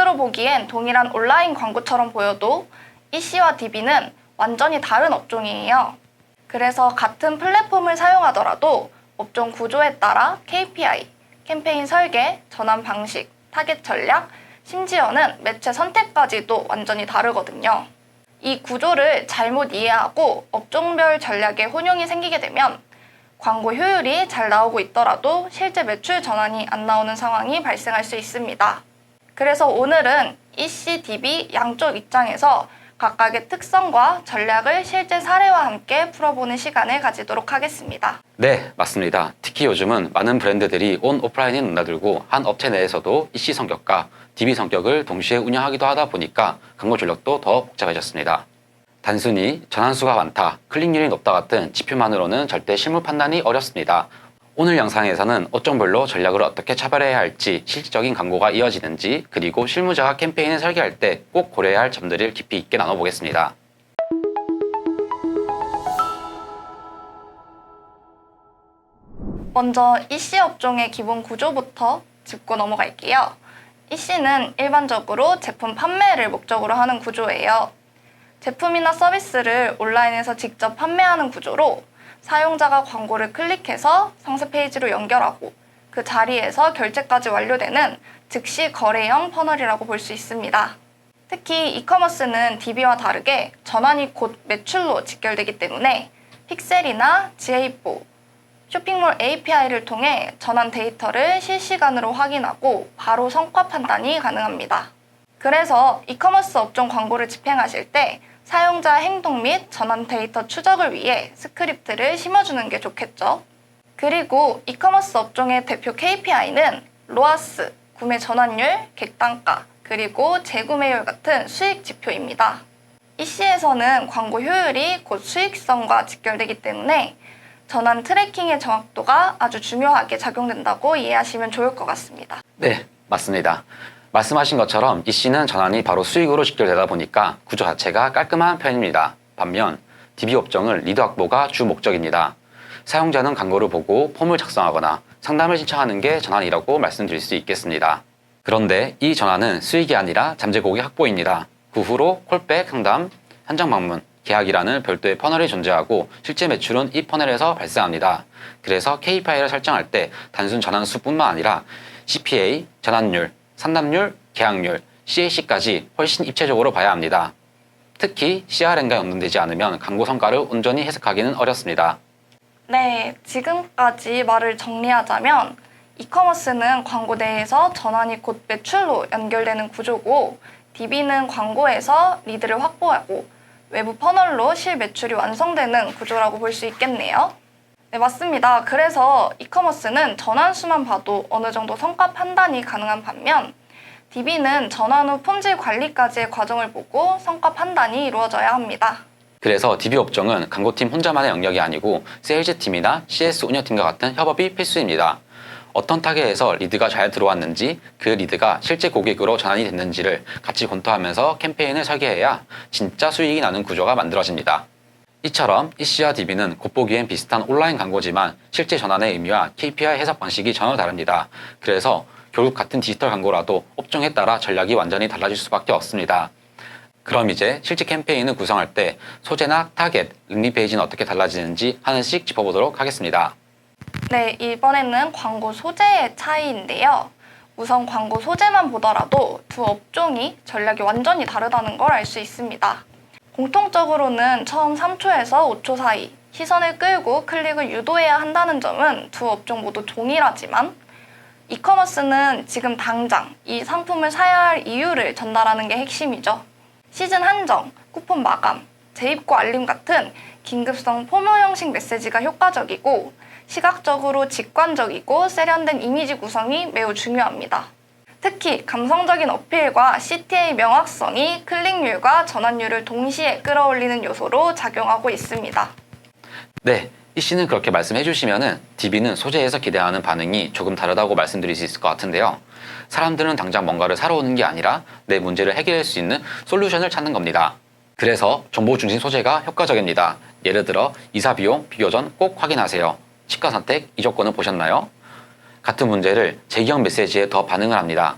겉으로 보기엔 동일한 온라인 광고처럼 보여도 EC와 DB는 완전히 다른 업종이에요. 그래서 같은 플랫폼을 사용하더라도 업종 구조에 따라 KPI, 캠페인 설계, 전환 방식, 타겟 전략, 심지어는 매체 선택까지도 완전히 다르거든요. 이 구조를 잘못 이해하고 업종별 전략에 혼용이 생기게 되면 광고 효율이 잘 나오고 있더라도 실제 매출 전환이 안 나오는 상황이 발생할 수 있습니다. 그래서 오늘은 EC, DB 양쪽 입장에서 각각의 특성과 전략을 실제 사례와 함께 풀어보는 시간을 가지도록 하겠습니다. 네, 맞습니다. 특히 요즘은 많은 브랜드들이 온 오프라인에 넘나들고 한 업체 내에서도 EC 성격과 DB 성격을 동시에 운영하기도 하다 보니까 광고 전략도 더 복잡해졌습니다. 단순히 전환수가 많다, 클릭률이 높다 같은 지표만으로는 절대 실물 판단이 어렵습니다. 오늘 영상에서는 업종별로 전략을 어떻게 차별해야 할지, 실질적인 광고가 이어지는지, 그리고 실무자가 캠페인을 설계할 때 꼭 고려해야 할 점들을 깊이 있게 나눠보겠습니다. 먼저 EC 업종의 기본 구조부터 짚고 넘어갈게요. EC는 일반적으로 제품 판매를 목적으로 하는 구조예요. 제품이나 서비스를 온라인에서 직접 판매하는 구조로 사용자가 광고를 클릭해서 상세 페이지로 연결하고 그 자리에서 결제까지 완료되는 즉시 거래형 퍼널이라고 볼 수 있습니다. 특히 이커머스는 DB와 다르게 전환이 곧 매출로 직결되기 때문에 픽셀이나 지에이포, 쇼핑몰 API를 통해 전환 데이터를 실시간으로 확인하고 바로 성과 판단이 가능합니다. 그래서 이커머스 업종 광고를 집행하실 때 사용자 행동 및 전환 데이터 추적을 위해 스크립트를 심어주는 게 좋겠죠. 그리고 이커머스 업종의 대표 KPI는 로아스, 구매 전환율, 객단가, 그리고 재구매율 같은 수익 지표입니다. EC에서는 광고 효율이 곧 수익성과 직결되기 때문에 전환 트래킹의 정확도가 아주 중요하게 작용된다고 이해하시면 좋을 것 같습니다. 네, 맞습니다. 말씀하신 것처럼 EC는 전환이 바로 수익으로 직결되다 보니까 구조 자체가 깔끔한 편입니다. 반면 DB 업종은 리드 확보가 주 목적입니다. 사용자는 광고를 보고 폼을 작성하거나 상담을 신청하는 게 전환이라고 말씀드릴 수 있겠습니다. 그런데 이 전환은 수익이 아니라 잠재 고객 확보입니다. 그 후로 콜백, 상담, 현장 방문, 계약이라는 별도의 퍼널이 존재하고 실제 매출은 이 퍼널에서 발생합니다. 그래서 KPI를 설정할 때 단순 전환수뿐만 아니라 CPA, 전환율, 상담률, 계약률, CAC까지 훨씬 입체적으로 봐야 합니다. 특히 CRM과 연동되지 않으면 광고 성과를 온전히 해석하기는 어렵습니다. 네, 지금까지 말을 정리하자면 이커머스는 광고 내에서 전환이 곧 매출로 연결되는 구조고 DB는 광고에서 리드를 확보하고 외부 퍼널로 실매출이 완성되는 구조라고 볼 수 있겠네요. 네, 맞습니다. 그래서 이커머스는 전환수만 봐도 어느 정도 성과 판단이 가능한 반면 DB는 전환 후 품질 관리까지의 과정을 보고 성과 판단이 이루어져야 합니다. 그래서 DB 업종은 광고팀 혼자만의 영역이 아니고 세일즈팀이나 CS 운영팀과 같은 협업이 필수입니다. 어떤 타겟에서 리드가 잘 들어왔는지, 그 리드가 실제 고객으로 전환이 됐는지를 같이 검토하면서 캠페인을 설계해야 진짜 수익이 나는 구조가 만들어집니다. 이처럼 EC와 DB는 겉보기엔 비슷한 온라인 광고지만 실제 전환의 의미와 KPI 해석 방식이 전혀 다릅니다. 그래서 결국 같은 디지털 광고라도 업종에 따라 전략이 완전히 달라질 수밖에 없습니다. 그럼 이제 실제 캠페인을 구성할 때 소재나 타겟, 링링 페이지는 어떻게 달라지는지 하나씩 짚어보도록 하겠습니다. 네, 이번에는 광고 소재의 차이인데요. 우선 광고 소재만 보더라도 두 업종이 전략이 완전히 다르다는 걸 알 수 있습니다. 공통적으로는 처음 3초에서 5초 사이 시선을 끌고 클릭을 유도해야 한다는 점은 두 업종 모두 동일하지만 이커머스는 지금 당장 이 상품을 사야 할 이유를 전달하는 게 핵심이죠. 시즌 한정, 쿠폰 마감, 재입고 알림 같은 긴급성 포모 형식 메시지가 효과적이고 시각적으로 직관적이고 세련된 이미지 구성이 매우 중요합니다. 특히 감성적인 어필과 CTA 명확성이 클릭률과 전환율을 동시에 끌어올리는 요소로 작용하고 있습니다. 네, EC는 그렇게 말씀해 주시면은 DB는 소재에서 기대하는 반응이 조금 다르다고 말씀드릴 수 있을 것 같은데요. 사람들은 당장 뭔가를 사러 오는 게 아니라 내 문제를 해결할 수 있는 솔루션을 찾는 겁니다. 그래서 정보 중심 소재가 효과적입니다. 예를 들어 이사 비용 비교 전 꼭 확인하세요. 치과 선택 이 조건을 보셨나요? 같은 문제를 제기형 메시지에 더 반응을 합니다.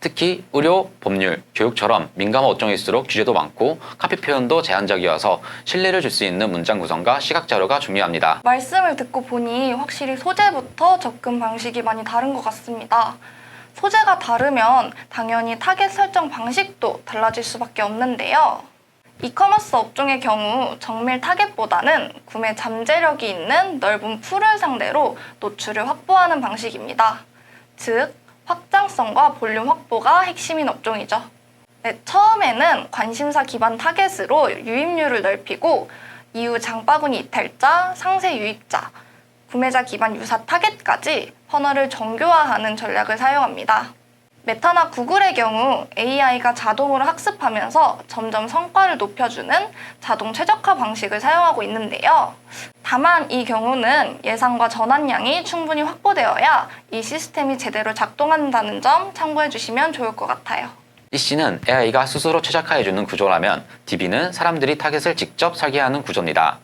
특히 의료, 법률, 교육처럼 민감한 업종일수록 규제도 많고 카피 표현도 제한적이어서 신뢰를 줄 수 있는 문장 구성과 시각 자료가 중요합니다. 말씀을 듣고 보니 확실히 소재부터 접근 방식이 많이 다른 것 같습니다. 소재가 다르면 당연히 타겟 설정 방식도 달라질 수밖에 없는데요. 이커머스 업종의 경우 정밀 타겟보다는 구매 잠재력이 있는 넓은 풀을 상대로 노출을 확보하는 방식입니다. 즉, 확장성과 볼륨 확보가 핵심인 업종이죠. 네, 처음에는 관심사 기반 타겟으로 유입률을 넓히고 이후 장바구니 이탈자, 상세 유입자, 구매자 기반 유사 타겟까지 퍼널을 정교화하는 전략을 사용합니다. 메타나 구글의 경우 AI가 자동으로 학습하면서 점점 성과를 높여주는 자동 최적화 방식을 사용하고 있는데요. 다만 이 경우는 예상과 전환량이 충분히 확보되어야 이 시스템이 제대로 작동한다는 점 참고해 주시면 좋을 것 같아요. EC는 AI가 스스로 최적화해주는 구조라면 DB는 사람들이 타겟을 직접 설계하는 구조입니다.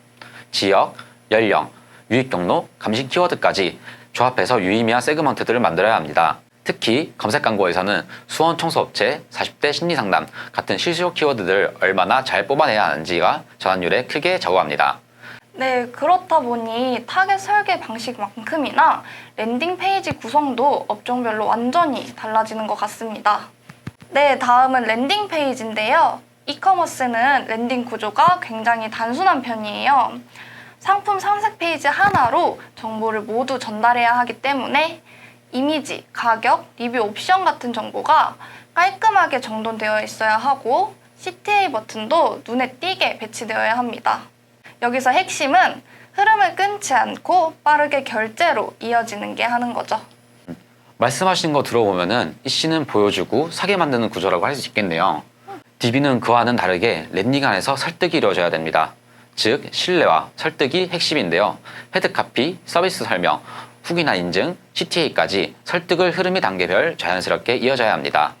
지역, 연령, 유입 경로, 감식 키워드까지 조합해서 유의미한 세그먼트들을 만들어야 합니다. 특히 검색 광고에서는 수원 청소업체, 40대 심리상담 같은 실수요 키워드들을 얼마나 잘 뽑아내야 하는지가 전환율에 크게 작용합니다. 네, 그렇다 보니 타겟 설계 방식만큼이나 랜딩 페이지 구성도 업종별로 완전히 달라지는 것 같습니다. 네, 다음은 랜딩 페이지인데요. 이커머스는 랜딩 구조가 굉장히 단순한 편이에요. 상품 상세 페이지 하나로 정보를 모두 전달해야 하기 때문에 이미지, 가격, 리뷰 옵션 같은 정보가 깔끔하게 정돈되어 있어야 하고 CTA 버튼도 눈에 띄게 배치되어야 합니다. 여기서 핵심은 흐름을 끊지 않고 빠르게 결제로 이어지는 게 하는 거죠. 말씀하신 거 들어보면은 EC는 보여주고 사게 만드는 구조라고 할 수 있겠네요. DB는 그와는 다르게 랜딩 안에서 설득이 이루어져야 됩니다. 즉, 신뢰와 설득이 핵심인데요. 헤드카피, 서비스 설명, 후기나 인증, CTA까지 설득을 흐름이 단계별 자연스럽게 이어져야 합니다.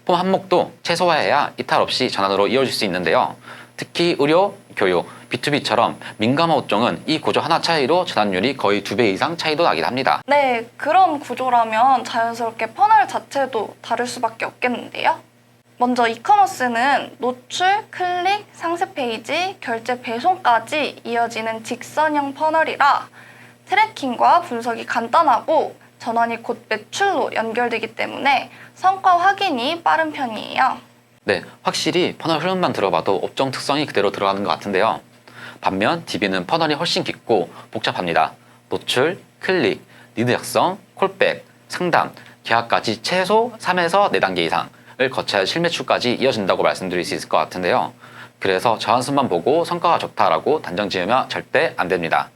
폼 항목도 최소화해야 이탈 없이 전환으로 이어질 수 있는데요. 특히 의료, 교육, B2B처럼 민감한 업종은 이 구조 하나 차이로 전환율이 거의 2배 이상 차이도 나긴 합니다. 네, 그런 구조라면 자연스럽게 퍼널 자체도 다를 수밖에 없겠는데요. 먼저 이커머스는 노출, 클릭, 상세 페이지, 결제 배송까지 이어지는 직선형 퍼널이라 트래킹과 분석이 간단하고 전환이 곧 매출로 연결되기 때문에 성과 확인이 빠른 편이에요. 네, 확실히 퍼널 흐름만 들어봐도 업종 특성이 그대로 들어가는 것 같은데요. 반면 DB는 퍼널이 훨씬 깊고 복잡합니다. 노출, 클릭, 리드 작성, 콜백, 상담, 계약까지 최소 3에서 4단계 이상을 거쳐야 실매출까지 이어진다고 말씀드릴 수 있을 것 같은데요. 그래서 저한수만 보고 성과가 좋다라고 단정 지으면 절대 안 됩니다.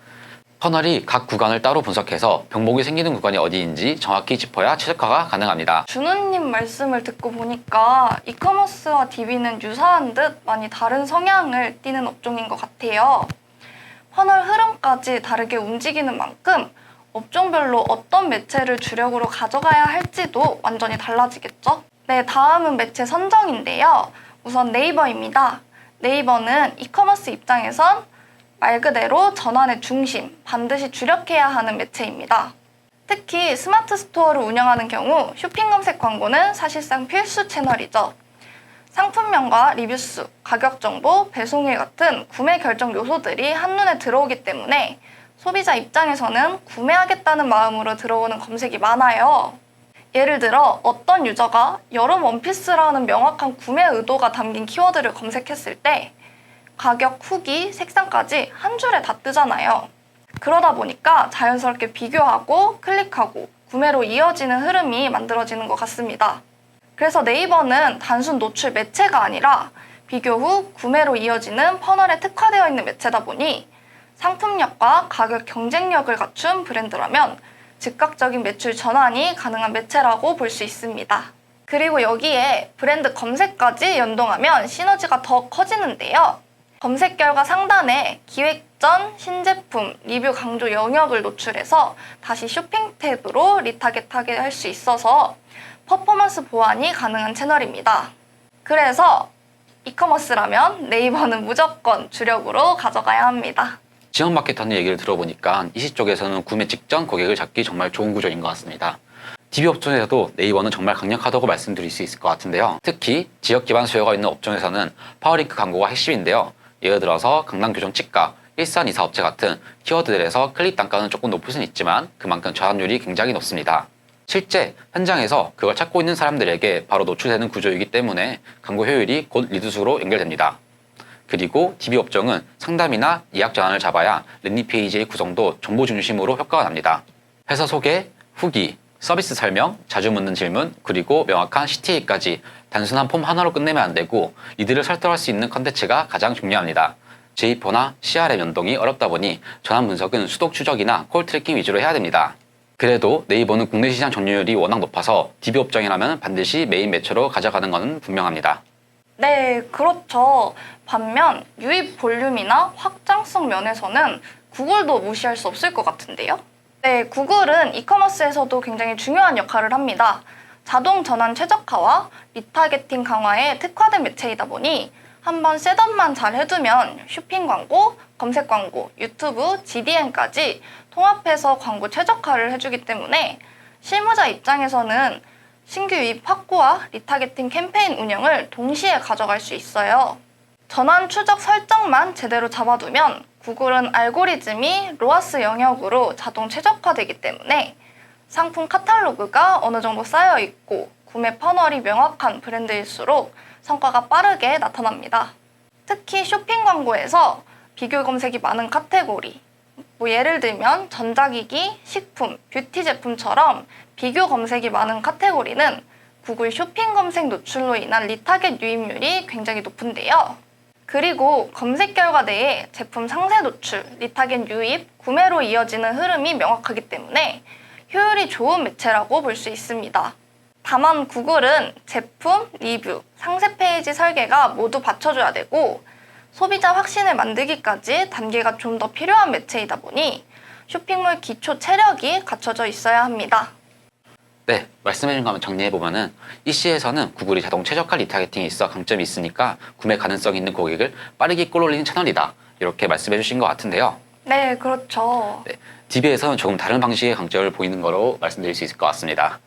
퍼널이 각 구간을 따로 분석해서 병목이 생기는 구간이 어디인지 정확히 짚어야 최적화가 가능합니다. 준호님 말씀을 듣고 보니까 이커머스와 DB는 유사한 듯 많이 다른 성향을 띠는 업종인 것 같아요. 퍼널 흐름까지 다르게 움직이는 만큼 업종별로 어떤 매체를 주력으로 가져가야 할지도 완전히 달라지겠죠? 네, 다음은 매체 선정인데요. 우선 네이버입니다. 네이버는 이커머스 입장에선 말 그대로 전환의 중심, 반드시 주력해야 하는 매체입니다. 특히 스마트 스토어를 운영하는 경우 쇼핑 검색 광고는 사실상 필수 채널이죠. 상품명과 리뷰수, 가격 정보, 배송일 같은 구매 결정 요소들이 한눈에 들어오기 때문에 소비자 입장에서는 구매하겠다는 마음으로 들어오는 검색이 많아요. 예를 들어 어떤 유저가 여름 원피스라는 명확한 구매 의도가 담긴 키워드를 검색했을 때 가격, 후기, 색상까지 한 줄에 다 뜨잖아요. 그러다 보니까 자연스럽게 비교하고 클릭하고 구매로 이어지는 흐름이 만들어지는 것 같습니다. 그래서 네이버는 단순 노출 매체가 아니라 비교 후 구매로 이어지는 퍼널에 특화되어 있는 매체다 보니 상품력과 가격 경쟁력을 갖춘 브랜드라면 즉각적인 매출 전환이 가능한 매체라고 볼 수 있습니다. 그리고 여기에 브랜드 검색까지 연동하면 시너지가 더 커지는데요. 검색 결과 상단에 기획 전, 신제품, 리뷰 강조 영역을 노출해서 다시 쇼핑 탭으로 리타겟하게 할 수 있어서 퍼포먼스 보완이 가능한 채널입니다. 그래서 이커머스라면 네이버는 무조건 주력으로 가져가야 합니다. 지역 마케터님 얘기를 들어보니까 이시 쪽에서는 구매 직전 고객을 잡기 정말 좋은 구조인 것 같습니다. DB 업종에서도 네이버는 정말 강력하다고 말씀드릴 수 있을 것 같은데요. 특히 지역 기반 수요가 있는 업종에서는 파워링크 광고가 핵심인데요. 예를 들어서 강남 교정 치과, 일산 이사업체 같은 키워드들에서 클릭 단가는 조금 높을 수는 있지만 그만큼 저항률이 굉장히 높습니다. 실제 현장에서 그걸 찾고 있는 사람들에게 바로 노출되는 구조이기 때문에 광고 효율이 곧 리드수로 연결됩니다. 그리고 DB 업종은 상담이나 예약 전환을 잡아야 랜딩 페이지의 구성도 정보 중심으로 효과가 납니다. 회사 소개, 후기, 서비스 설명, 자주 묻는 질문, 그리고 명확한 CTA까지 단순한 폼 하나로 끝내면 안 되고 리드를 설득할 수 있는 컨텐츠가 가장 중요합니다. J4나 CRM 연동이 어렵다 보니 전환 분석은 수독 추적이나 콜 트래킹 위주로 해야 됩니다. 그래도 네이버는 국내 시장 점유율이 워낙 높아서 DB 업종이라면 반드시 메인 매체로 가져가는 것은 분명합니다. 네, 그렇죠. 반면 유입 볼륨이나 확장성 면에서는 구글도 무시할 수 없을 것 같은데요. 네, 구글은 이커머스에서도 굉장히 중요한 역할을 합니다. 자동 전환 최적화와 리타게팅 강화에 특화된 매체이다 보니 한번 셋업만 잘 해두면 쇼핑 광고, 검색 광고, 유튜브, GDN까지 통합해서 광고 최적화를 해주기 때문에 실무자 입장에서는 신규 유입 확보와 리타게팅 캠페인 운영을 동시에 가져갈 수 있어요. 전환 추적 설정만 제대로 잡아두면 구글은 알고리즘이 로아스 영역으로 자동 최적화되기 때문에 상품 카탈로그가 어느 정도 쌓여 있고 구매 퍼널이 명확한 브랜드일수록 성과가 빠르게 나타납니다. 특히 쇼핑 광고에서 비교 검색이 많은 카테고리, 예를 들면 전자기기, 식품, 뷰티 제품처럼 비교 검색이 많은 카테고리는 구글 쇼핑 검색 노출로 인한 리타겟 유입률이 굉장히 높은데요. 그리고 검색 결과 내에 제품 상세 노출, 리타겟 유입, 구매로 이어지는 흐름이 명확하기 때문에 효율이 좋은 매체라고 볼 수 있습니다. 다만 구글은 제품, 리뷰, 상세 페이지 설계가 모두 받쳐줘야 되고 소비자 확신을 만들기까지 단계가 좀 더 필요한 매체이다 보니 쇼핑몰 기초 체력이 갖춰져 있어야 합니다. 네, 말씀해준 것만 정리해보면은 EC에서는 구글이 자동 최적화 리타게팅에 있어 강점이 있으니까 구매 가능성 있는 고객을 빠르게 끌어올리는 채널이다. 이렇게 말씀해주신 것 같은데요. 네, 그렇죠. 네, DB에서는 조금 다른 방식의 강점을 보이는 거로 말씀드릴 수 있을 것 같습니다.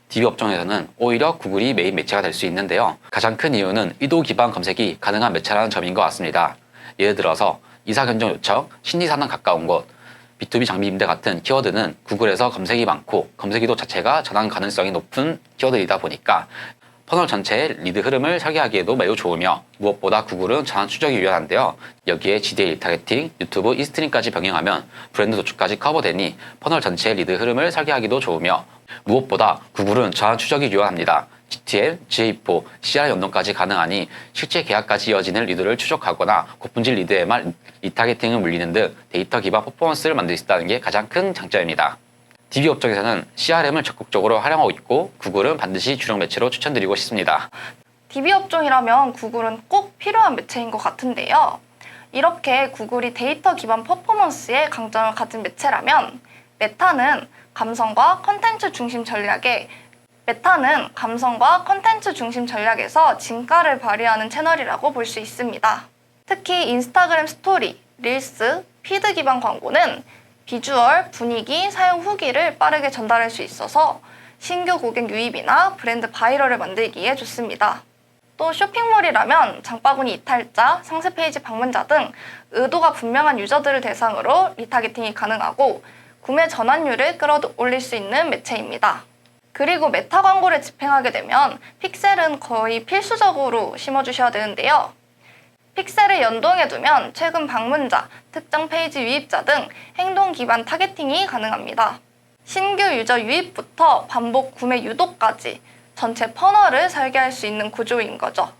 DB 업종에서는 오히려 구글이 메인 매체가 될 수 있는데요. 가장 큰 이유는 의도 기반 검색이 가능한 매체라는 점인 것 같습니다. 예를 들어서 이사 견적 요청, 심리상담 가까운 곳, B2B 장비 임대 같은 키워드는 구글에서 검색이 많고 검색의도 자체가 전환 가능성이 높은 키워드이다 보니까 퍼널 전체의 리드 흐름을 설계하기에도 매우 좋으며 무엇보다 구글은 전환 추적이 유연한데요. 여기에 GDN 리타게팅, 유튜브, 이스트림까지 병행하면 브랜드 노출까지 커버되니 퍼널 전체의 리드 흐름을 설계하기도 좋으며 무엇보다 구글은 전환 추적이 유연합니다. GTM, GA4, CR 연동까지 가능하니 실제 계약까지 이어지는 리드를 추적하거나 고품질 리드에만 리타게팅을 물리는 등 데이터 기반 퍼포먼스를 만들 수 있다는 게 가장 큰 장점입니다. DB 업종에서는 CRM을 적극적으로 활용하고 있고 구글은 반드시 주력 매체로 추천드리고 싶습니다. DB 업종이라면 구글은 꼭 필요한 매체인 것 같은데요. 이렇게 구글이 데이터 기반 퍼포먼스에 강점을 가진 매체라면 메타는 감성과 컨텐츠 중심 전략에서 진가를 발휘하는 채널이라고 볼 수 있습니다. 특히 인스타그램 스토리, 릴스, 피드 기반 광고는 비주얼, 분위기, 사용 후기를 빠르게 전달할 수 있어서 신규 고객 유입이나 브랜드 바이럴을 만들기에 좋습니다. 또 쇼핑몰이라면 장바구니 이탈자, 상세 페이지 방문자 등 의도가 분명한 유저들을 대상으로 리타게팅이 가능하고 구매 전환율을 끌어올릴 수 있는 매체입니다. 그리고 메타 광고를 집행하게 되면 픽셀은 거의 필수적으로 심어주셔야 되는데요. 픽셀을 연동해두면 최근 방문자, 특정 페이지 유입자 등 행동 기반 타겟팅이 가능합니다. 신규 유저 유입부터 반복 구매 유도까지 전체 퍼널을 설계할 수 있는 구조인 거죠.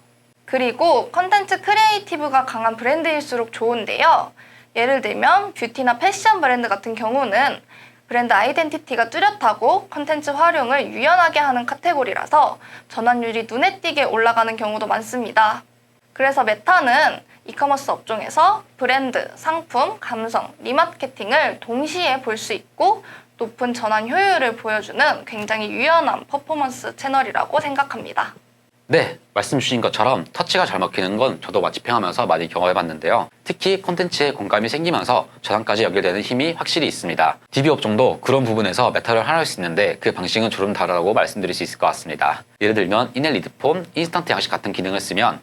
그리고 컨텐츠 크리에이티브가 강한 브랜드일수록 좋은데요. 예를 들면 뷰티나 패션 브랜드 같은 경우는 브랜드 아이덴티티가 뚜렷하고 컨텐츠 활용을 유연하게 하는 카테고리라서 전환율이 눈에 띄게 올라가는 경우도 많습니다. 그래서 메타는 이커머스 업종에서 브랜드, 상품, 감성, 리마케팅을 동시에 볼 수 있고 높은 전환 효율을 보여주는 굉장히 유연한 퍼포먼스 채널이라고 생각합니다. 네, 말씀 주신 것처럼 터치가 잘 먹히는 건 저도 집행하면서 많이 경험해봤는데요. 특히 콘텐츠에 공감이 생기면서 저당까지 연결되는 힘이 확실히 있습니다. DB 업종도 그런 부분에서 메타를 활용할 수 있는데 그 방식은 조금 다르다고 말씀드릴 수 있을 것 같습니다. 예를 들면 이넬 리드폼, 인스턴트 양식 같은 기능을 쓰면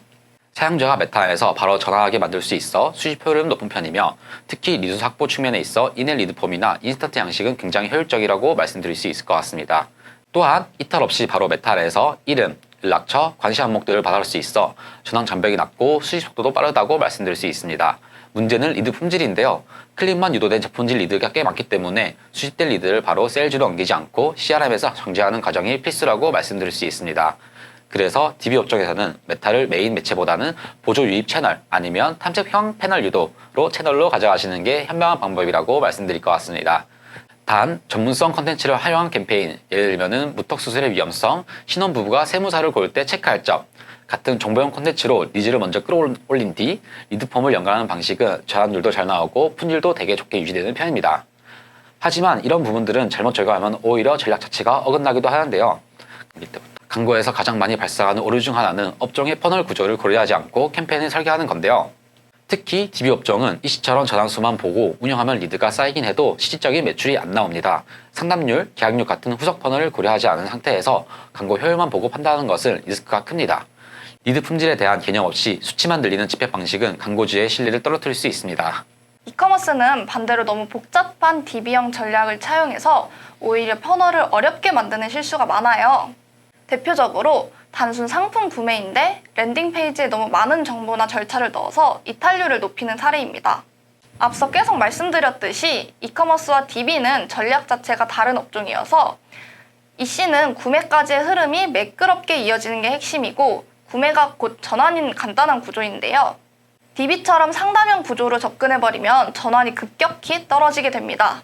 사용자가 메타에서 바로 전화하게 만들 수 있어 수집 효율은 높은 편이며 특히 리소스 확보 측면에 있어 이넬 리드폼이나 인스턴트 양식은 굉장히 효율적이라고 말씀드릴 수 있을 것 같습니다. 또한 이탈 없이 바로 메타에서 이름, 연락처, 관시 항목들을 받아올 수 있어 전환 장벽이 낮고 수집 속도도 빠르다고 말씀드릴 수 있습니다. 문제는 리드 품질인데요. 클릭만 유도된 저품질 리드가 꽤 많기 때문에 수집된 리드를 바로 세일즈로 옮기지 않고 CRM에서 정제하는 과정이 필수라고 말씀드릴 수 있습니다. 그래서 DB 업종에서는 메타를 메인 매체보다는 보조 유입 채널 아니면 탐색형 패널 유도로 채널로 가져가시는 게 현명한 방법이라고 말씀드릴 것 같습니다. 단, 전문성 컨텐츠를 활용한 캠페인, 예를 들면 무턱수술의 위험성, 신혼부부가 세무사를 고를 때 체크할 점 같은 정보형 컨텐츠로 리즈를 먼저 끌어올린 뒤 리드폼을 연결하는 방식은 저항률도 잘 나오고 품질도 되게 좋게 유지되는 편입니다. 하지만 이런 부분들은 잘못 적용하면 오히려 전략 자체가 어긋나기도 하는데요. 광고에서 가장 많이 발생하는 오류 중 하나는 업종의 퍼널 구조를 고려하지 않고 캠페인을 설계하는 건데요. 특히 DB 업종은 이 시처럼 저당수만 보고 운영하면 리드가 쌓이긴 해도 실질적인 매출이 안 나옵니다. 상담률, 계약률 같은 후속 퍼널을 고려하지 않은 상태에서 광고 효율만 보고 판단하는 것은 리스크가 큽니다. 리드 품질에 대한 개념 없이 수치만 들리는 집행 방식은 광고주의 신뢰를 떨어뜨릴 수 있습니다. 이커머스는 반대로 너무 복잡한 DB형 전략을 차용해서 오히려 퍼널을 어렵게 만드는 실수가 많아요. 대표적으로 단순 상품 구매인데 랜딩 페이지에 너무 많은 정보나 절차를 넣어서 이탈률을 높이는 사례입니다. 앞서 계속 말씀드렸듯이 이커머스와 DB는 전략 자체가 다른 업종이어서 EC는 구매까지의 흐름이 매끄럽게 이어지는 게 핵심이고 구매가 곧 전환인 간단한 구조인데요. DB처럼 상담형 구조로 접근해버리면 전환이 급격히 떨어지게 됩니다.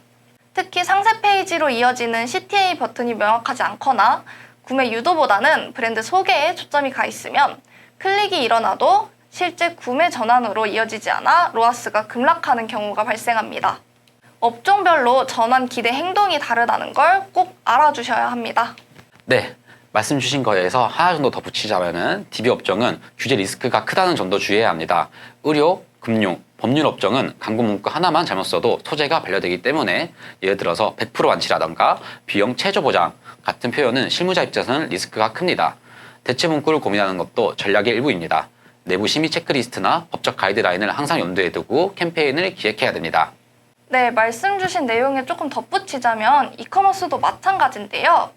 특히 상세 페이지로 이어지는 CTA 버튼이 명확하지 않거나 구매 유도보다는 브랜드 소개에 초점이 가 있으면 클릭이 일어나도 실제 구매 전환으로 이어지지 않아 로아스가 급락하는 경우가 발생합니다. 업종별로 전환 기대 행동이 다르다는 걸 꼭 알아주셔야 합니다. 네, 말씀 주신 거에서 하나 정도 더 붙이자면은 DB 업종은 규제 리스크가 크다는 점도 주의해야 합니다. 의료, 금융, 법률 업종은 광고 문구 하나만 잘못 써도 소재가 반려되기 때문에 예를 들어서 100% 완치라던가 비용 최저 보장 같은 표현은 실무자 입장에서는 리스크가 큽니다. 대체 문구를 고민하는 것도 전략의 일부입니다. 내부 심의 체크리스트나 법적 가이드라인을 항상 염두에 두고 캠페인을 기획해야 됩니다. 네, 말씀 주신 내용에 조금 덧붙이자면 이커머스도 마찬가지인데요.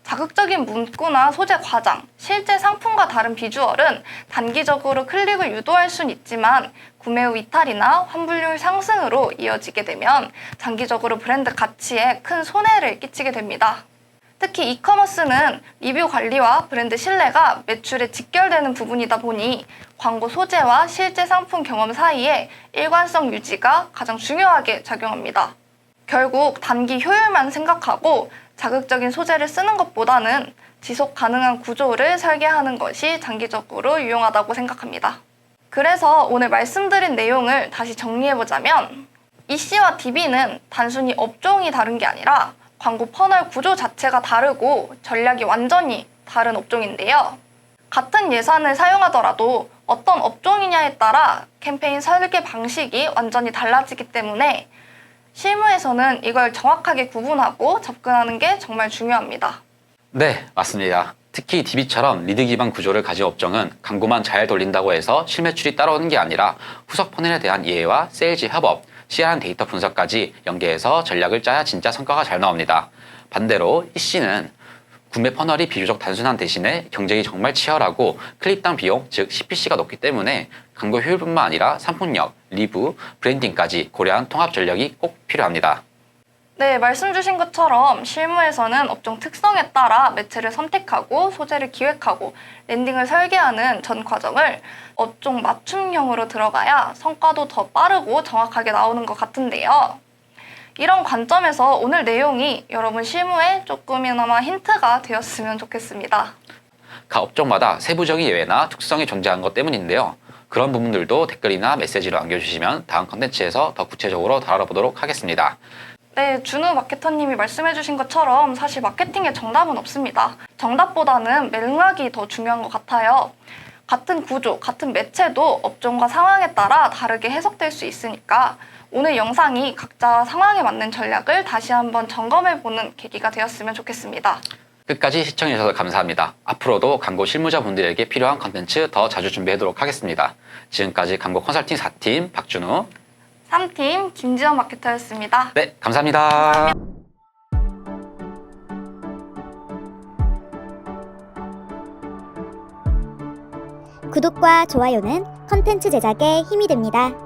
자극적인 문구나 소재 과장, 실제 상품과 다른 비주얼은 단기적으로 클릭을 유도할 수는 있지만 구매 후 이탈이나 환불률 상승으로 이어지게 되면 장기적으로 브랜드 가치에 큰 손해를 끼치게 됩니다. 특히 이커머스는 리뷰 관리와 브랜드 신뢰가 매출에 직결되는 부분이다 보니 광고 소재와 실제 상품 경험 사이에 일관성 유지가 가장 중요하게 작용합니다. 결국 단기 효율만 생각하고 자극적인 소재를 쓰는 것보다는 지속 가능한 구조를 설계하는 것이 장기적으로 유용하다고 생각합니다. 그래서 오늘 말씀드린 내용을 다시 정리해보자면 EC와 DB는 단순히 업종이 다른 게 아니라 광고 퍼널 구조 자체가 다르고 전략이 완전히 다른 업종인데요. 같은 예산을 사용하더라도 어떤 업종이냐에 따라 캠페인 설계 방식이 완전히 달라지기 때문에 실무에서는 이걸 정확하게 구분하고 접근하는 게 정말 중요합니다. 네, 맞습니다. 특히 DB처럼 리드 기반 구조를 가진 업종은 광고만 잘 돌린다고 해서 실매출이 따라오는 게 아니라 후속 퍼널에 대한 이해와 세일즈 협업, CRM 데이터 분석까지 연계해서 전략을 짜야 진짜 성과가 잘 나옵니다. 반대로 EC는 구매 퍼널이 비교적 단순한 대신에 경쟁이 정말 치열하고 클릭당 비용, 즉 CPC가 높기 때문에 광고 효율뿐만 아니라 상품력, 리뷰, 브랜딩까지 고려한 통합 전략이 꼭 필요합니다. 네, 말씀 주신 것처럼 실무에서는 업종 특성에 따라 매체를 선택하고 소재를 기획하고 랜딩을 설계하는 전 과정을 업종 맞춤형으로 들어가야 성과도 더 빠르고 정확하게 나오는 것 같은데요. 이런 관점에서 오늘 내용이 여러분 실무에 조금이나마 힌트가 되었으면 좋겠습니다. 각 업종마다 세부적인 예외나 특성이 존재하는 것 때문인데요. 그런 부분들도 댓글이나 메시지로 남겨주시면 다음 컨텐츠에서 더 구체적으로 다뤄보도록 하겠습니다. 네, 준우 마케터님이 말씀해주신 것처럼 사실 마케팅에 정답은 없습니다. 정답보다는 맥락이 더 중요한 것 같아요. 같은 구조, 같은 매체도 업종과 상황에 따라 다르게 해석될 수 있으니까 오늘 영상이 각자 상황에 맞는 전략을 다시 한번 점검해보는 계기가 되었으면 좋겠습니다. 끝까지 시청해주셔서 감사합니다. 앞으로도 광고 실무자분들에게 필요한 컨텐츠 더 자주 준비하도록 하겠습니다. 지금까지 광고 컨설팅 4팀 박준우, 3팀 김지원 마케터였습니다. 네, 감사합니다. 구독과 좋아요는 컨텐츠 제작에 힘이 됩니다.